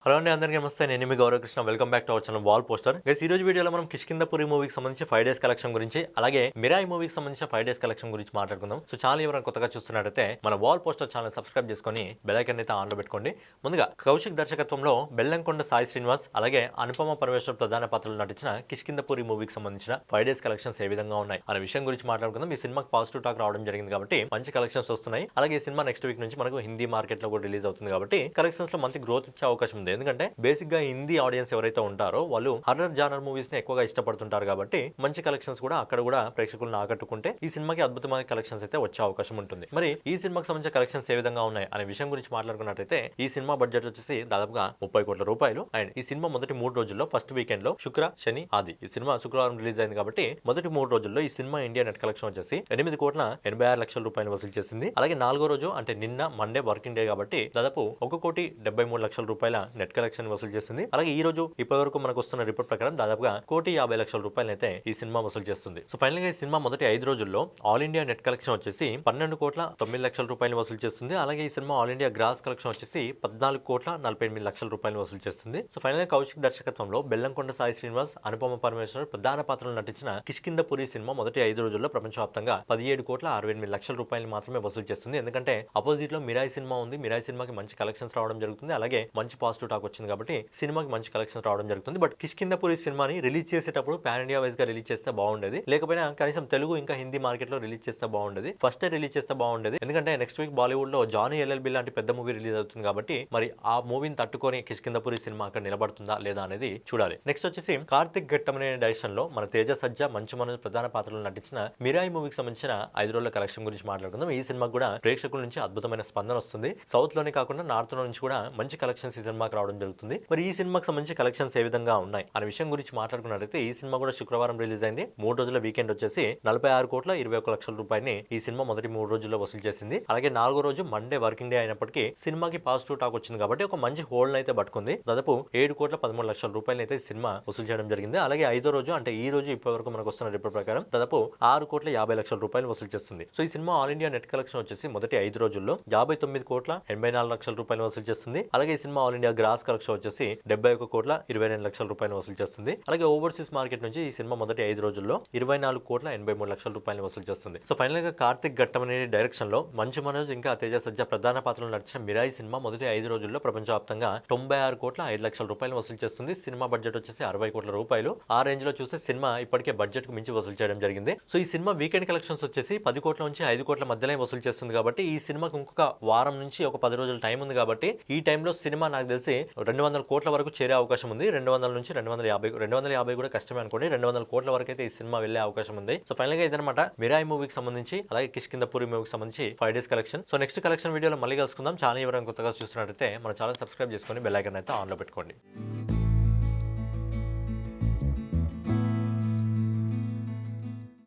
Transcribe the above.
Hello అండి, అందరికీ నమస్తే. నేను మీ Gaurav Krishna. Welcome back to our channel wall poster. Guys, ఈ రోజు వీడియోలో మనం కిష్కింధపురి మూవీకి సంబంధించి 5 డేస్ కలెక్షన్ గురించి, అలాగే మిరాయి మూవీకి సంబంధించిన 5 డేస్ కలెక్షన్ గురించి మాట్లాడుకుందాం. సో ఛానల్ ఎవరైనా కొత్తగా చూస్తున్నట్టయితే మన వాల్ పోస్టర్ ఛానల్ సబ్స్క్రైబ్ చేసుకొని బెల్ ఐకాన్ అయితే ఆన్లో పెట్టుకోండి. ముందుగా కౌశిక్ దర్శకత్వంలో బెల్లంకొండ సాయి శ్రీనివాస్ అలాగే అనుపమ పరమేశ్వర్ ప్రధాన పాత్రలు నటించిన కిష్కింధపురి మూవీకి సంబంధించిన 5 డేస్ కలెక్షన్స్ ఏ విధంగా ఉన్నాయి అనే విషయం గురించి మాట్లాడుకుందాం. ఈ సినిమాకి పాజిటివ్ టాక్ రావడం జరిగింది కాబట్టి మంచి కలెక్షన్స్ వస్తున్నాయి. అలాగే ఈ సినిమా నెక్స్ట్ వీక్ నుంచి మనకు హిందీ మార్కెట్ లో కూడా రిలీజ్ అవుతుంది కాబట్టి కలెక్షన్స్ లో మంచి గ్రోత్ ఇచ్చే అవకాశం ఉంది. ఎందుకంటే బేసిక్ హిందీ ఆడియన్స్ ఎవరైతే ఉంటారో వాళ్ళు హర్రర్ జానర్ మూవీస్ ని ఎక్కువగా ఇష్టపడుతుంటారు కాబట్టి మంచి కలెక్షన్స్ కూడా అక్కడ కూడా ప్రేక్షకులను ఆకట్టుకుంటే ఈ సినిమాకి అద్భుతమైన కలెక్షన్స్ అయితే వచ్చే అవకాశం ఉంటుంది. మరి ఈ సినిమాకి సంబంధించిన కలెక్షన్స్ ఏ విధంగా ఉన్నాయి అనే విషయం గురించి మాట్లాడుకున్నట్లయితే ఈ సినిమా బడ్జెట్ వచ్చేసి దాదాపుగా 30 కోట్ల రూపాయలు. అండ్ ఈ సినిమా మొదటి 3 రోజుల్లో ఫస్ట్ వీకెండ్ లో శుక్ర శని ఆది ఈ సినిమా శుక్రవారం రిలీజ్ అయింది కాబట్టి మొదటి 3 రోజుల్లో ఈ సినిమా ఇండియా నెట్ కలెక్షన్ వచ్చేసి 8 కోట్ల 86 లక్షల రూపాయలు వసూలు చేసింది. అలాగే 4వ రోజు అంటే నిన్న మండే వర్కింగ్ డే కాబట్టి దాదాపు 1,73 లక్షల రూపాయల నెట్ కలెక్షన్ వసూలు చేసింది. అలాగే ఈ రోజు ఇప్పటి వరకు మనకు వస్తున్న రిపోర్ట్ ప్రకారం దాదాపుగా 1,50 లక్షల రూపాయలు అయితే ఈ సినిమా వసూలు చేస్తుంది. సో ఫైనల్ గా ఈ సినిమా మొదటి 5 రోజుల్లో ఆల్ ఇండియా నెట్ కలెక్షన్ వచ్చేసి 12 కోట్ల 9 లక్షల రూపాయలు వసూలు చేస్తుంది. అలాగే ఈ cinema all India gross collection వచ్చేసి 14 కోట్ల 48 లక్షల రూపాయలు వసూలు చేస్తుంది. సో ఫైనల్ గా కౌశిక్ దర్శకత్వంలో బెల్లంకొండ సాయి శ్రీనివాస్ అనుపమ పరమేశ్వర్ ప్రధాన పాత్రలు నటించిన కిష్కింధపురి సినిమా మొదటి 5 రోజుల్లో ప్రపంచవ్యాప్తంగా 17 కోట్ల 68 లక్షల రూపాయలు మాత్రమే వసూలు చేస్తుంది. ఎందుకంటే అపోజిట్ లో మిరాయి సినిమా ఉంది. మిరాయి సినిమాకి మంచి కలెక్షన్స్ రావడం జరుగుతుంది. అలాగే మంచి పాజిటివ్ టాక్ వచ్చింది కాబట్టి సినిమాకి మంచి కలెక్షన్స్ రావడం జరుగుతుంది. బట్ కిష్కింధపురి సినిమాని రిలీజ్ చేసేటప్పుడు పాన్ ఇండియా వైజ్ గా రిలీజ్ చేస్తే బాగుండేది. లేకపోయినా కనీసం తెలుగు ఇంకా హిందీ మార్కెట్ లో రిలీజ్ చేస్తే బాగుండేది. ఫస్ట్ రిలీజ్ చేస్తే బాగుండేది. ఎందుకంటే నెక్స్ట్ వీక్ బాలీవుడ్ లో జానీ ఎల్ఎల్బి లాంటి పెద్ద మూవీ రిలీజ్ అవుతుంది కాబట్టి మరి ఆ మూవీని తట్టుకొని కిష్కింధపురి సినిమా అక్కడ నిలబడుతుందా లేదా అనేది చూడాలి. నెక్స్ట్ వచ్చేసి కార్తిక్ ఘట్టమనే డైరెక్షన్ లో మన తేజ సజ్జా మంచు మనోజ్ ప్రధాన పాత్రలు నటించిన మిరాయి మూవీకి సంబంధించిన 5 రోజుల కలెక్షన్ గురించి మాట్లాడుకుందాం. ఈ సినిమా కూడా ప్రేక్షకుల నుంచి అద్భుతమైన స్పందన వస్తుంది. సౌత్ లోనే కాకుండా నార్త్ లో నుంచి కూడా మంచి కలెక్షన్స్ ఈ సినిమాకి రావడం జరుగుతుంది. మరి ఈ సినిమాకి సంబంధించి కలెక్షన్స్ ఏ విధంగా ఉన్నాయి అనే విషయం గురించి మాట్లాడుకున్నట్లయితే ఈ సినిమా కూడా శుక్రవారం రిలీజ్ అయింది. 3 రోజుల వీకెండ్ వచ్చేసి 46 కోట్ల 21 లక్షల రూపాయలని ఈ సినిమా మొదటి 3 రోజుల్లో వసూలు చేసింది. అలాగే 4వ రోజు మండే వర్కింగ్ డే అయినప్పటికీ సినిమాకి పాజిటివ్ టాక్ వచ్చింది కాబట్టి ఒక మంచి హోల్డ్ అయితే పట్టుకుంది. దాదాపు 7 కోట్ల 13 లక్షల రూపాయలు అయితే సినిమా వసూలు చేయడం జరిగింది. అలాగే 5వ రోజు అంటే ఈ రోజు ఇప్పటి వరకు మనకు వస్తున్న రిపోర్ట్ ప్రకారం దాదాపు 6 కోట్ల 50 లక్షల రూపాయలు వసూలు చేస్తుంది. సో ఈ cinema all India net collection వచ్చేసి మొదటి 5 రోజుల్లో 59 కోట్ల 84 లక్షల రూపాయలు వసూలు చేస్తుంది. అలాగే ఈ cinema all India gross collection వచ్చేసి 71 కోట్ల 22 లక్షల రూపాయలు వసూలు చేస్తుంది. అలాగే ఓవర్సీస్ మార్కెట్ నుంచి ఈ సినిమా మొదటి 5 రోజుల్లో 24 కోట్ల 83 లక్షల రూపాయలు వసూలు చేస్తుంది. సో ఫైనల్ గా కార్తిక్ ఘట్టమనే డైరెక్షన్ లో మంచు మనోజ్ ఇంకా తేజ సజ్జా ప్రధాన పాత్రలు నడిచిన మిరాయి సినిమా మొదటి 5 రోజుల్లో ప్రపంచవ్యాప్తంగా 96 కోట్ల 5 లక్షల రూపాయలు వసూలు చేస్తుంది. సినిమా బడ్జెట్ వచ్చేసి 60 కోట్ల రూపాయలు. ఆ రేంజ్ లో చూస్తే సినిమా ఇప్పటికే బడ్జెట్ కు మించి వసూలు చేయడం జరిగింది. సో ఈ సినిమా వీకెండ్ కలెక్షన్స్ వచ్చేసి 10 కోట్ల నుంచి 5 కోట్ల మధ్యలో వసూలు చేస్తుంది కాబట్టి ఈ సినిమాకి ఇంకొక వారం నుంచి ఒక 10 రోజుల టైం ఉంది కాబట్టి ఈ టైంలో సినిమా నాకు తెలిసి 200 కోట్ల వరకు చేరే అవకాశం ఉంది. 200 నుంచి 250 కూడా కష్టమే అనుకోండి. 200 కోట్ల వరకు అయితే ఈ సినిమా వెళ్లే అవకాశం ఉంది. సో ఫైనల్ గా ఇదనమాట మిరాయి మూవీకి సంబంధించి అలాగే కిష్కింధపురి మూవీకి సంబంధించి 5 days collection. So next collection వీడియోలో మళ్ళీ కలుసుకుందాం. ఛానల్ ఎవరైనా కొత్తగా చూస్తున్నట్టయితే మన ఛానల్ సబ్స్క్రైబ్ చేసుకొని బెల్ ఐకాన్ అయితే ఆన్ లో పెట్టుకోండి.